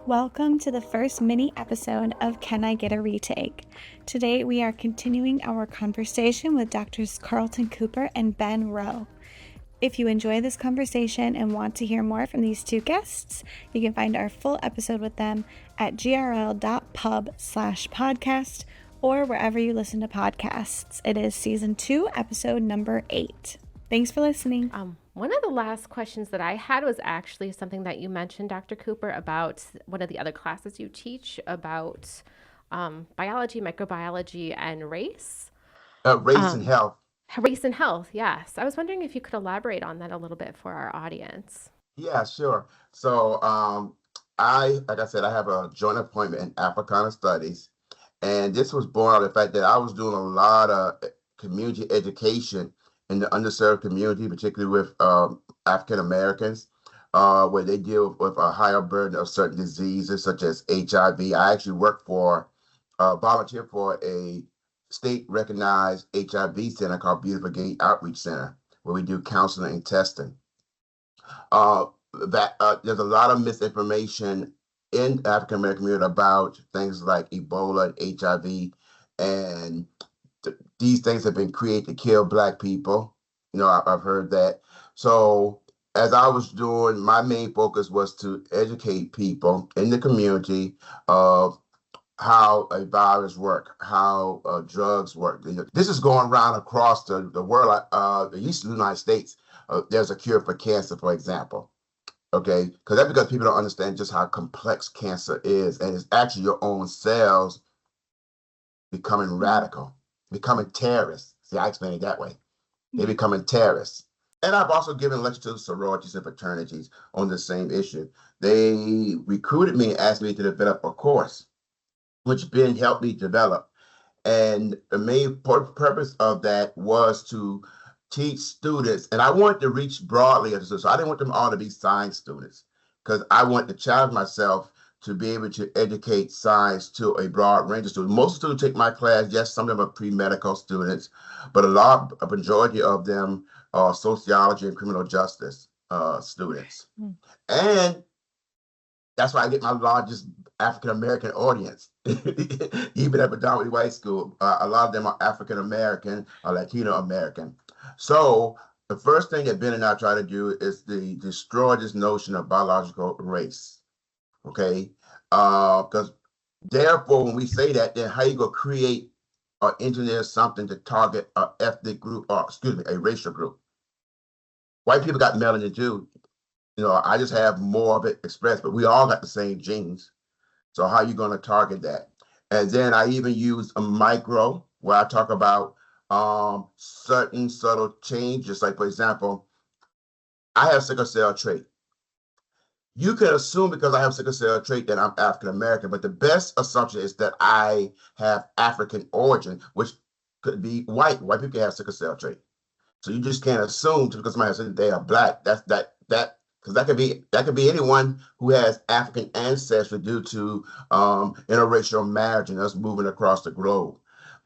Welcome to the first mini episode of Can I Get a Retake? Today we are continuing our conversation with Drs. Carlton Cooper and Ben Rowe. If you enjoy this conversation and want to hear more from these two guests, you can find our full episode with them at grl.pub/podcast or wherever you listen to podcasts. It is season 2, episode number 8. Thanks for listening. One of the last questions that I had was actually something that you mentioned, Dr. Cooper, about one of the other classes you teach about biology, microbiology, and race. Race and health. Race and health, yes. I was wondering if you could elaborate on that a little bit for our audience. Yeah, sure. So like I said, I have a joint appointment in Africana Studies. And this was born out of the fact that I was doing a lot of community education in the underserved community, particularly with African Americans, where they deal with a higher burden of certain diseases such as HIV. I actually volunteer for a state-recognized HIV center called Beautiful Gate Outreach Center, where we do counseling and testing. There's a lot of misinformation in the African American community about things like Ebola and HIV, and these things have been created to kill Black people. I've heard that. So as I was doing, my main focus was to educate people in the community of how a virus work, how drugs work. This is going around across the world, the eastern United States. There's a cure for cancer, for example. Okay, because people don't understand just how complex cancer is, and it's actually your own cells becoming radical, becoming terrorists. See, I explain it that way. They're becoming terrorists. And I've also given lectures to sororities and fraternities on the same issue. They recruited me and asked me to develop a course, which Ben helped me develop. And the main purpose of that was to teach students, and I wanted to reach broadly, so I didn't want them all to be science students, because I want to challenge myself to be able to educate science to a broad range of students. Most students take my class, yes, some of them are pre-medical students, but a majority of them are sociology and criminal justice students. And that's why I get my largest African-American audience, even at predominantly white school. A lot of them are African-American or Latino-American. So the first thing that Ben and I try to do is to destroy this notion of biological race, okay? Because therefore, when we say that, then how you go create or engineer something to target an ethnic group, or a racial group? White people got melanin too. I just have more of it expressed, but we all got the same genes. So how are you going to target that? And then I even use a micro, where I talk about certain subtle changes. Like, for example, I have sickle cell trait. You can assume because I have sickle cell trait that I'm African American, but the best assumption is that I have African origin, which could be white. White people have sickle cell trait. So you just can't assume just because somebody says they are Black. Because that could be anyone who has African ancestry due to interracial marriage and us moving across the globe.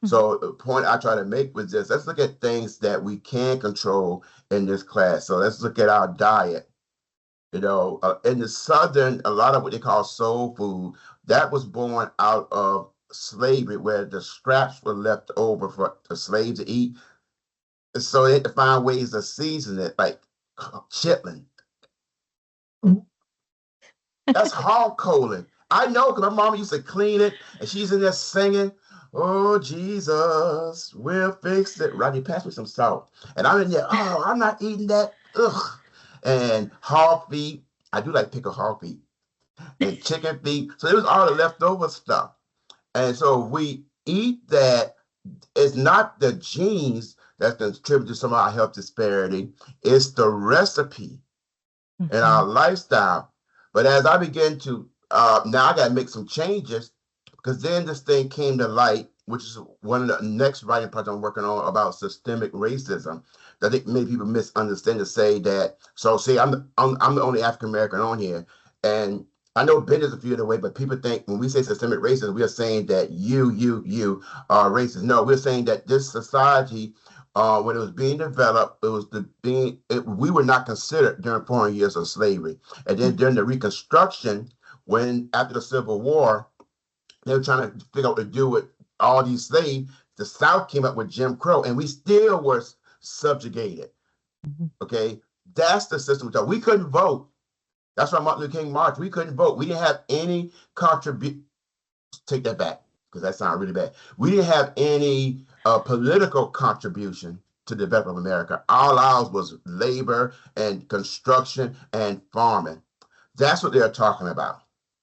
So the point I try to make with this, let's look at things that we can control in this class. So let's look at our diet. In the Southern, a lot of what they call soul food, that was born out of slavery, where the scraps were left over for the slaves to eat. So they had to find ways to season it, like chitlin. That's hog colon. I know, because my mama used to clean it, and she's in there singing, "Oh, Jesus, we'll fix it." Rodney, pass me some salt. And I'm in there, oh, I'm not eating that. Ugh. And hog feet. I do like pickled hog feet. And chicken feet. So it was all the leftover stuff. And so we eat that. It's not the genes that contribute to some of our health disparity. It's the recipe and our lifestyle. But as I begin to, now I got to make some changes, because then this thing came to light, which is one of the next writing projects I'm working on about systemic racism, that I think many people misunderstand, to say that, so see, I'm the only African-American on here, and I know Ben is a few of the way, but people think when we say systemic racism, we are saying that you are racist. No, we're saying that this society, when it was being developed, we were not considered during 400 years of slavery. And then during the Reconstruction, when after the Civil War, they were trying to figure out what to do with all these slaves. The South came up with Jim Crow, and we still were subjugated. Okay, that's the system. We couldn't vote. That's why Martin Luther King marched. We couldn't vote. We didn't have any contribution. Take that back, because that sounds really bad. We didn't have any political contribution to the development of America. All ours was labor and construction and farming. That's what they're talking about.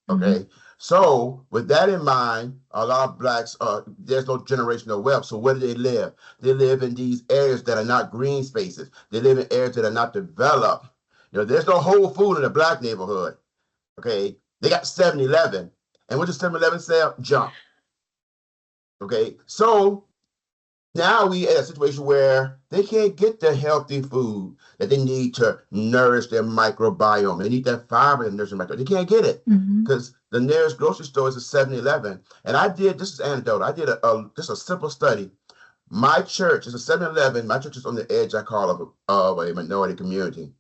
Okay. So with that in mind, a lot of blacks, there's no generational wealth. So where do they live? They live in these areas that are not green spaces. They live in areas that are not developed. There's no Whole Food in the black neighborhood. Okay. They got 7-Eleven. And what does 7-Eleven sell? Junk. Okay. So now we at a situation where they can't get the healthy food that they need to nourish their microbiome. They need that fiber to nourish their microbiome. They can't get it because the nearest grocery store is a 7-Eleven. And this is anecdotal. I did just a simple study. My church is a 7-Eleven. My church is on the edge, I call, of a minority community.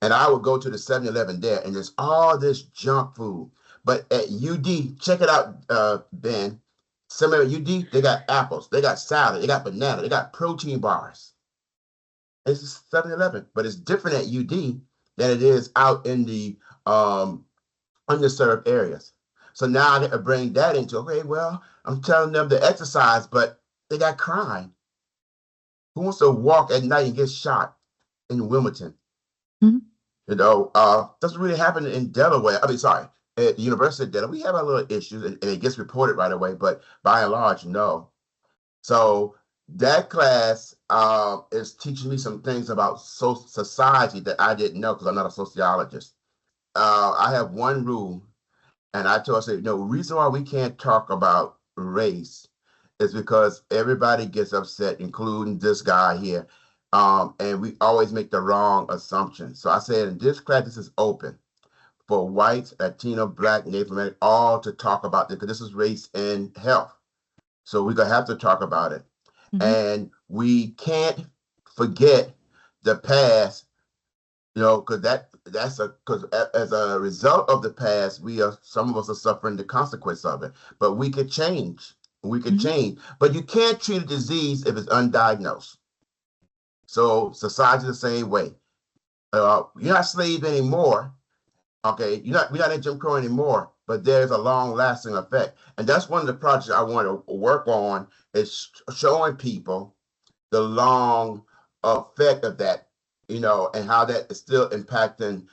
And I would go to the 7-Eleven there, and there's all this junk food. But at UD, check it out, Ben. Some at UD, they got apples, they got salad, they got banana, they got protein bars. It's a 7-Eleven, but it's different at UD than it is out in the underserved areas. So now I got to bring that into, okay, well, I'm telling them to exercise, but they got crime. Who wants to walk at night and get shot in Wilmington? Doesn't really happen in Delaware. At the University of Delaware, we have our little issues, and it gets reported right away, but by and large, no. So that class is teaching me some things about society that I didn't know because I'm not a sociologist. I have one rule, and I said, the reason why we can't talk about race is because everybody gets upset, including this guy here, and we always make the wrong assumption. So I said, in this class, this is open for whites, Latino, Black, Native American, all to talk about this, because this is race and health. So we're going to have to talk about it. And we can't forget the past, because because as a result of the past, some of us are suffering the consequence of it. But we could change. We could change. But you can't treat a disease if it's undiagnosed. So society is the same way. You're not slaves anymore. Okay, we're not in Jim Crow anymore, but there's a long-lasting effect. And that's one of the projects I want to work on, is showing people the long effect of that, and how that is still impacting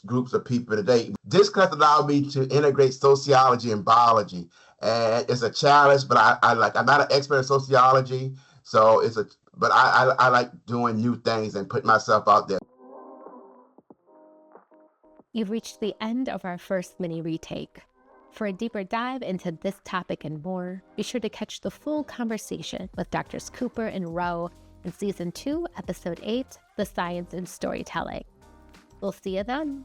groups of people today. This class allowed me to integrate sociology and biology. And it's a challenge, but I'm not an expert in sociology, so but I like doing new things and putting myself out there. You've reached the end of our first mini retake. For a deeper dive into this topic and more, be sure to catch the full conversation with Drs. Cooper and Rowe in Season 2, Episode 8, The Science in Storytelling. We'll see you then.